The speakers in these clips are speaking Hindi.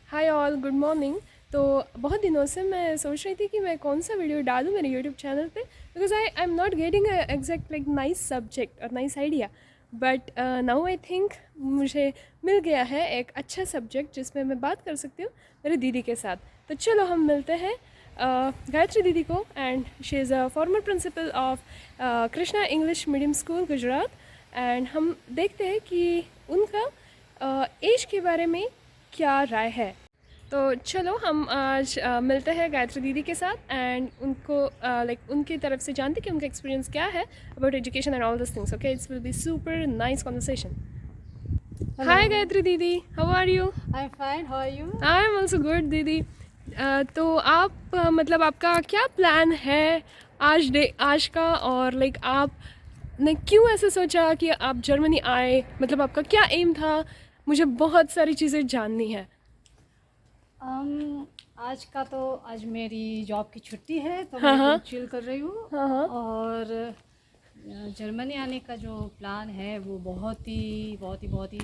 Hi all, good morning. तो बहुत दिनों से मैं सोच रही थी कि मैं कौन सा वीडियो डालूँ मेरे यूट्यूब चैनल पे, because I am not getting exact like nice subject और nice idea. But now I think मुझे मिल गया है एक अच्छा सब्जेक्ट जिसमें मैं बात कर सकती हूँ मेरी दीदी के साथ। तो चलो हम मिलते हैं गायत्री दीदी को, and she is a former principle of Krishna English medium school Gujarat. And हम देखते हैं कि उनका एज के बारे में क्या राय है। तो चलो हम आज मिलते हैं गायत्री दीदी के साथ एंड उनको लाइक उनकी तरफ से जानते कि उनका एक्सपीरियंस क्या है about education and all this things. Okay, it's will be super nice conversation. Hello, hi Gayatri दीदी, how are you? I'm fine. How are you? I am also good दीदी। तो आप मतलब आपका क्या प्लान है आज का, और लाइक आप ने क्यों ऐसे सोचा कि आप जर्मनी आए? मतलब आपका क्या एम था? मुझे बहुत सारी चीज़ें जाननी है। आज मेरी जॉब की छुट्टी है तो मैं हाँ हाँ एकदम चिल कर रही हूँ। हाँ हाँ और जर्मनी आने का जो प्लान है वो बहुत ही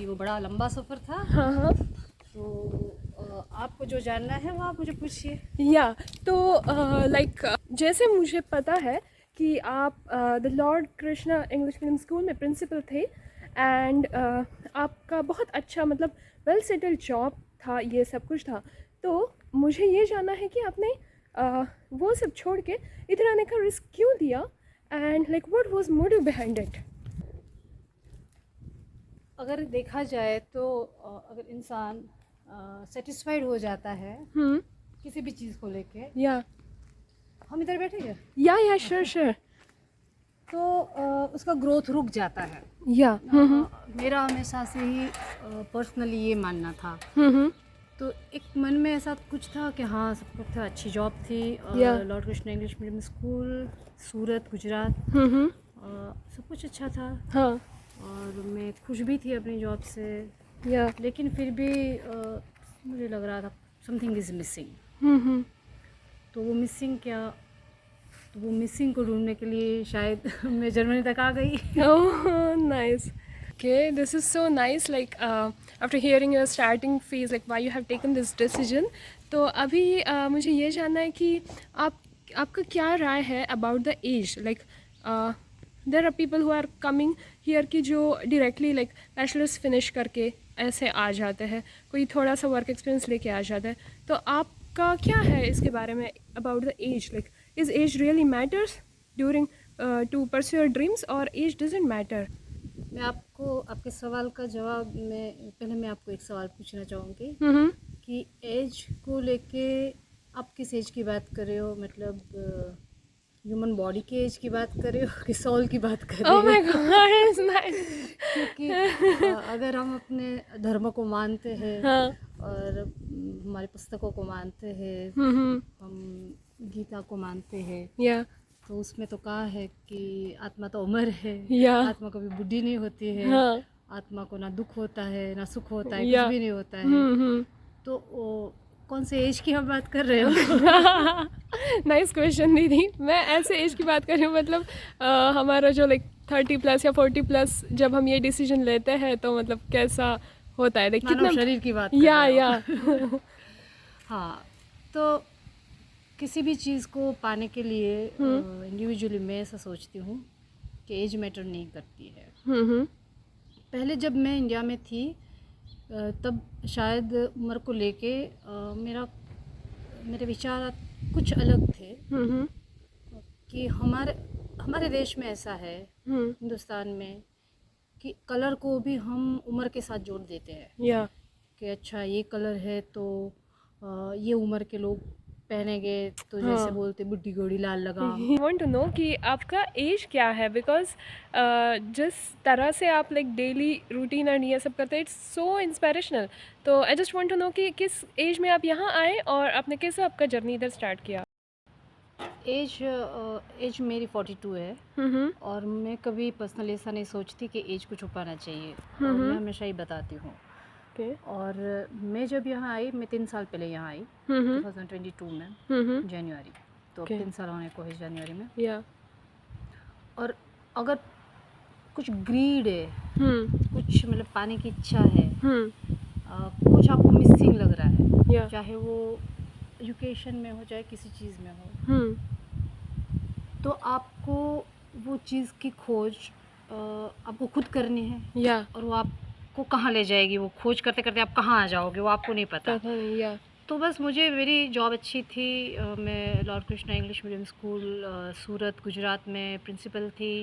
वो बड़ा लंबा सफ़र था। हाँ हाँ। तो आपको जो जानना है वो आप मुझे पूछिए। या तो लाइक जैसे मुझे पता है कि आप the Lord Krishna English medium school में प्रिंसिपल थे, एंड आपका बहुत अच्छा मतलब वेल सेटल्ड जॉब था, ये सब कुछ था। तो मुझे ये जानना है कि आपने वो सब छोड़ के इधर आने का रिस्क क्यों लिया, and like what was motive behind it? अगर देखा जाए तो अगर इंसान सेटिस्फाइड हो जाता है किसी भी चीज़ को लेके। या हम इधर बैठे हैं या श्योर श्योर। तो उसका ग्रोथ रुक जाता है। या मेरा हमेशा से ही पर्सनली ये मानना था। हम्म तो एक मन में ऐसा कुछ था कि हाँ सब कुछ था, अच्छी जॉब थी। Yeah. Lord Krishna English medium school Surat Gujarat, hmm. सब कुछ अच्छा था। हाँ। और मैं खुश भी थी अपनी जॉब से। या लेकिन फिर भी मुझे लग रहा था समथिंग इज़ मिसिंग। तो वो मिसिंग क्या, तो वो मिसिंग को ढूंढने के लिए शायद मैं जर्मनी तक आ गई। Oh, nice. Okay, this is so nice. Like after hearing your starting phase, like why you have taken this decision. तो अभी मुझे ये जानना है कि आपका क्या राय है about the age. Like there are people who are coming here कि जो directly like bachelor's finish करके ऐसे आ जाते हैं, कोई थोड़ा सा work experience लेके आ जाता है। तो आपका क्या है इसके बारे में about the age? Like is age really matters during to pursue your dreams, or age doesn't matter? मैं आपको आपके सवाल का जवाब मैं आपको एक सवाल पूछना चाहूँगी Mm-hmm. कि एज को लेके आप किस एज की बात कर रहे हो? मतलब ह्यूमन बॉडी के एज की बात कर रहे हो कि सोल की बात कर रहे Oh हो? my God, it's nice. क्योंकि अगर हम अपने धर्म को मानते हैं हाँ. और हमारी पुस्तकों को मानते हैं, Mm-hmm. हम गीता को मानते हैं, Yeah. तो उसमें तो कहा है कि आत्मा तो अमर है। Yeah. आत्मा कभी बुढ़ी नहीं होती है। हाँ. आत्मा को ना दुख होता है ना सुख होता है, Yeah. कुछ भी नहीं होता है। Mm-hmm. तो कौन से एज की हम बात कर रहे हो? नाइस क्वेश्चन दीदी। मैं ऐसे एज की बात कर रही हूँ, मतलब हमारा जो लाइक 30+ या 40+ जब हम ये डिसीजन लेते हैं तो मतलब कैसा होता है, लाइक मानव कितना शरीर की बात कर या रहे या हो। हाँ, तो किसी भी चीज़ को पाने के लिए इंडिविजुअली मैं ऐसा सोचती हूँ कि एज मैटर नहीं करती है। पहले जब मैं इंडिया में थी तब शायद उम्र को लेके मेरे विचार कुछ अलग थे कि हमारे हमारे देश में ऐसा है, हिंदुस्तान में, कि कलर को भी हम उम्र के साथ जोड़ देते हैं। या कि अच्छा ये कलर है तो ये उम्र के लोग पहनेंगे, तो जैसे हाँ. बोलते बुड्ढी घोड़ी लाल लगाम। वांट टू नो कि आपका एज क्या है, बिकॉज जिस तरह से आप लाइक डेली रूटीन एंड ये सब करते हैं, इट्स सो इंस्पिरेशनल। तो I just want to know कि किस एज में आप यहाँ आए और आपने कैसे आपका जर्नी इधर स्टार्ट किया। एज मेरी 42 है। और मैं कभी पर्सनली ऐसा नहीं सोचती कि एज को छुपाना चाहिए, और मैं हमेशा ही बताती हूँ। और मैं जब यहाँ आई, मैं 3 साल पहले यहाँ आई 2022 में जनवरी। तो 3 साल होने को है जनवरी में। या और अगर कुछ ग्रीड है, कुछ मतलब पाने की इच्छा है, कुछ आपको मिसिंग लग रहा है, या चाहे वो एजुकेशन में हो चाहे किसी चीज़ में हो, तो आपको वो चीज़ की खोज आपको खुद करनी है, या और वो आपको कहाँ ले जाएगी, वो खोज करते करते आप कहाँ आ जाओगे वो आपको नहीं पता। पता नहीं। या तो बस मुझे मेरी जॉब अच्छी थी, मैं Lord Krishna English medium school Surat Gujarat में प्रिंसिपल थी।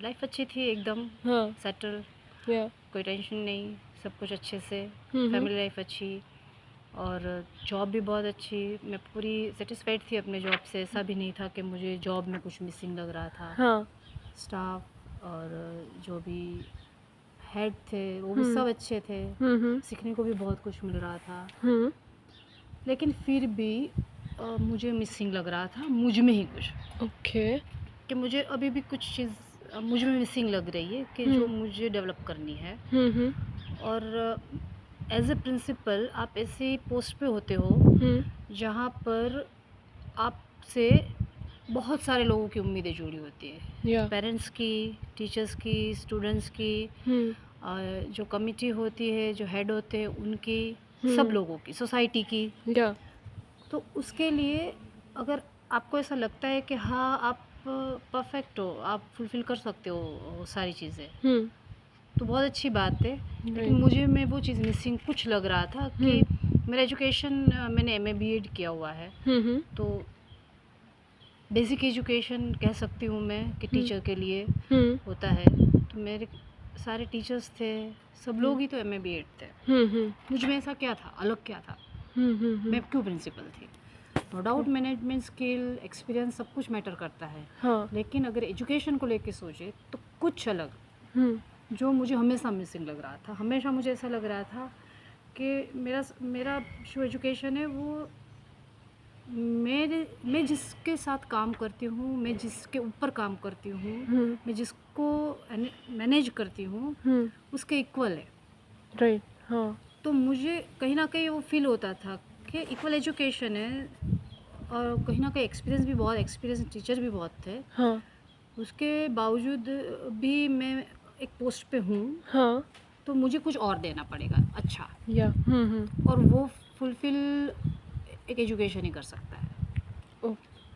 लाइफ अच्छी थी एकदम, हाँ सेटल, या कोई टेंशन नहीं, सब कुछ अच्छे से, हम्म फैमिली लाइफ अच्छी, और जॉब भी बहुत अच्छी। मैं पूरी सेटिस्फाइड थी अपने जॉब से, ऐसा भी नहीं था कि मुझे जॉब में कुछ मिसिंग लग रहा था। हाँ स्टाफ और जो भी हेड थे वो भी सब अच्छे थे, सीखने को भी बहुत कुछ मिल रहा था, लेकिन फिर भी मुझे मिसिंग लग रहा था, मुझ में ही कुछ, ओके कि मुझे अभी भी कुछ चीज़ मुझ में मिसिंग लग रही है कि जो मुझे डेवलप करनी है। और एज ए प्रिंसिपल आप ऐसी पोस्ट पे होते हो जहाँ पर आपसे बहुत सारे लोगों की उम्मीदें जुड़ी होती है, या पेरेंट्स की, टीचर्स की, स्टूडेंट्स की, जो कमिटी होती है, जो हेड होते हैं उनकी, सब लोगों की, सोसाइटी की। या तो उसके लिए अगर आपको ऐसा लगता है कि हाँ आप परफेक्ट हो, आप फुलफ़िल कर सकते हो वो सारी चीज़ें, तो बहुत अच्छी बात है। लेकिन मुझे में वो चीज़ मिसिंग कुछ लग रहा था कि मेरा एजुकेशन, मैंने एमए बीएड किया हुआ है, तो बेसिक एजुकेशन कह सकती हूँ मैं कि टीचर के लिए होता है। तो मेरे सारे टीचर्स थे, सब लोग ही तो एमए बीएड थे, मुझ में ऐसा क्या था, अलग क्या था, मैं क्यों प्रिंसिपल थी। No doubt management skill, experience सब कुछ मैटर करता है, हाँ लेकिन अगर एजुकेशन को लेके सोचे तो कुछ अलग जो मुझे हमेशा मिसिंग लग रहा था। हमेशा मुझे ऐसा लग रहा था कि मेरा जो एजुकेशन है वो मैं जिसके साथ काम करती हूँ, मैं जिसके ऊपर काम करती हूँ, मैं जिसको मैनेज करती हूँ, उसके इक्वल है। राइट हाँ तो मुझे कहीं ना कहीं वो फील होता था कि इक्वल एजुकेशन है, और कहीं ना कहीं एक्सपीरियंस भी बहुत, एक्सपीरियंस टीचर भी बहुत थे, हाँ उसके बावजूद भी मैं एक पोस्ट पे हूँ, हाँ तो मुझे कुछ और देना पड़ेगा अच्छा, या और वो फुलफिल एक एजुकेशन ही कर सकता है।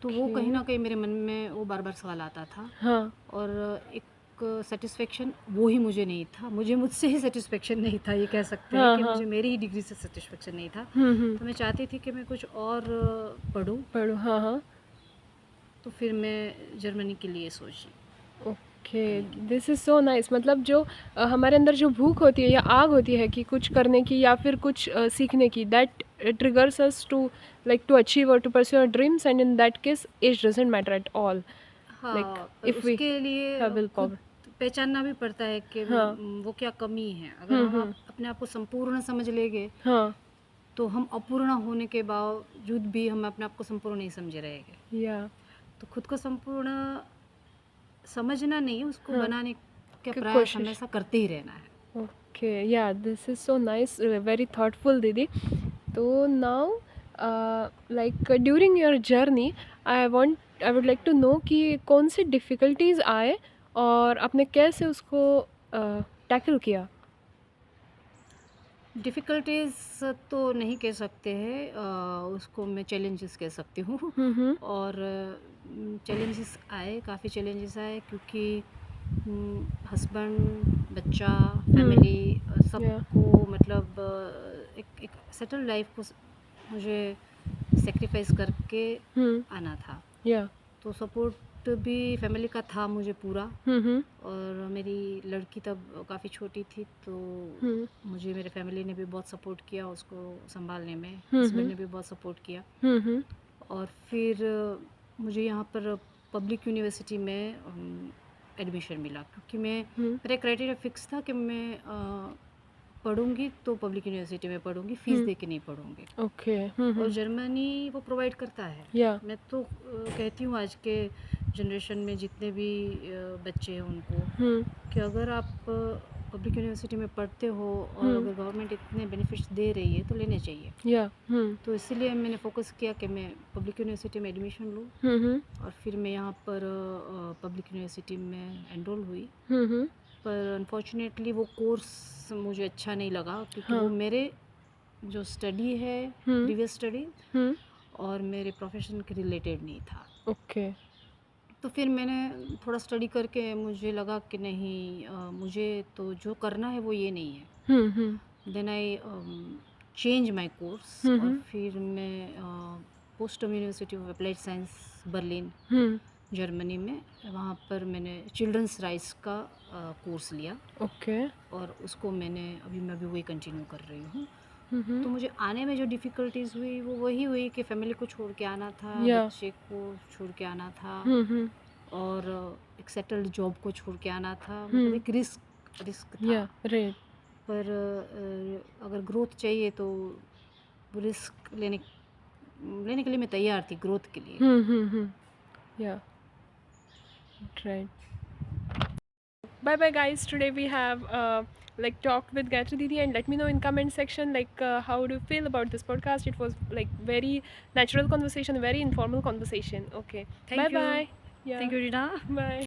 तो वो कहीं ना कहीं मेरे मन में वो बार बार सवाल आता था, हाँ और एक सेटिस्फेक्शन वो ही मुझे नहीं था, मुझे मुझसे ही सेटिस्फेक्शन नहीं था, ये कह सकते हैं कि मुझे मेरी ही डिग्री से सेटिस्फेक्शन नहीं था। तो मैं चाहती थी कि मैं कुछ और पढूं, हाँ हाँ तो फिर मैं जर्मनी के लिए सोची। Okay this is so nice. मतलब जो हमारे अंदर जो भूख होती है या आग होती है कि कुछ करने की या फिर कुछ सीखने की, that triggers us to like to achieve or to pursue our dreams, and in that case age doesn't matter at all. Like हाँ, पर if we उसके लिए have खुद willpower. पहचानना भी पड़ता है कि हाँ वो क्या कमी है। अगर हम अपने आप को संपूर्ण समझ लेंगे, हाँ तो हम अपूर्ण होने के बावजूद भी हम अपने आप को संपूर्ण नहीं समझे रहेंगे। या तो खुद को संपूर्ण समझना नहीं, उसको बनाने का की प्रयास कोशिश। हमेशा करते ही रहना है। Okay, yeah, this is so nice, very thoughtful, Didi. So now, during your journey, I would like to know कि कौन सी difficulties आए और आपने कैसे उसको tackle किया? डिफ़िकल्टीज़ तो नहीं कह सकते हैं, उसको मैं चैलेंजेस कह सकती हूँ। और चैलेंजेस आए, काफ़ी चैलेंजेस आए, क्योंकि हस्बैंड, बच्चा, फैमिली, सबको मतलब एक सेटल लाइफ को मुझे सेक्रीफाइस करके आना था। या तो सपोर्ट भी फैमिली का था मुझे पूरा, और मेरी लड़की तब काफ़ी छोटी थी, तो मुझे मेरे फैमिली ने भी बहुत सपोर्ट किया उसको संभालने में, हस्बैंड ने भी बहुत सपोर्ट किया। और फिर मुझे यहाँ पर पब्लिक यूनिवर्सिटी में एडमिशन मिला, क्योंकि मेरा क्राइटेरिया फिक्स था कि मैं पढ़ूंगी तो पब्लिक यूनिवर्सिटी में पढ़ूंगी, फीस दे के नहीं पढ़ूंगी। ओके और जर्मनी वो प्रोवाइड करता है। या मैं तो कहती हूँ आज के जनरेशन में जितने भी बच्चे हैं उनको, कि अगर आप पब्लिक यूनिवर्सिटी में पढ़ते हो और अगर गवर्नमेंट इतने बेनिफिट्स दे रही है तो लेने चाहिए। या तो इसीलिए मैंने फोकस किया कि मैं पब्लिक यूनिवर्सिटी में एडमिशन लूँ, और फिर मैं यहाँ पर पब्लिक यूनिवर्सिटी में एनरोल हुई। पर अनफॉर्चुनेटली वो कोर्स मुझे अच्छा नहीं लगा, क्योंकि वो मेरे जो स्टडी है, प्रीवियस स्टडी, और मेरे प्रोफेशन के रिलेटेड नहीं था। ओके। तो फिर मैंने थोड़ा स्टडी करके मुझे लगा कि नहीं, मुझे तो जो करना है वो ये नहीं है। Then I change my course, और फिर मैं Potsdam university of applied science Berlin, Germany में, वहाँ पर मैंने चिल्ड्रंस राइट्स का कोर्स लिया। ओके। और उसको मैं अभी वही कंटिन्यू कर रही हूँ। तो मुझे आने में जो डिफ़िकल्टीज़ हुई वो वही हुई कि फैमिली को छोड़ के आना था, बच्चे को छोड़ के आना था, और एक सेटल्ड जॉब को छोड़ के आना था। मतलब एक रिस्क था। राइट। पर अगर ग्रोथ चाहिए तो रिस्क लेने के लिए मैं तैयार थी, ग्रोथ के लिए। Yeah. Right. Bye bye guys. Today we have like talked with Gayatri Didi, and let me know in comment section like how do you feel about this podcast. It was like very natural conversation, very informal conversation. Okay. Thank bye you. bye. Yeah. Thank you, Rina. Bye.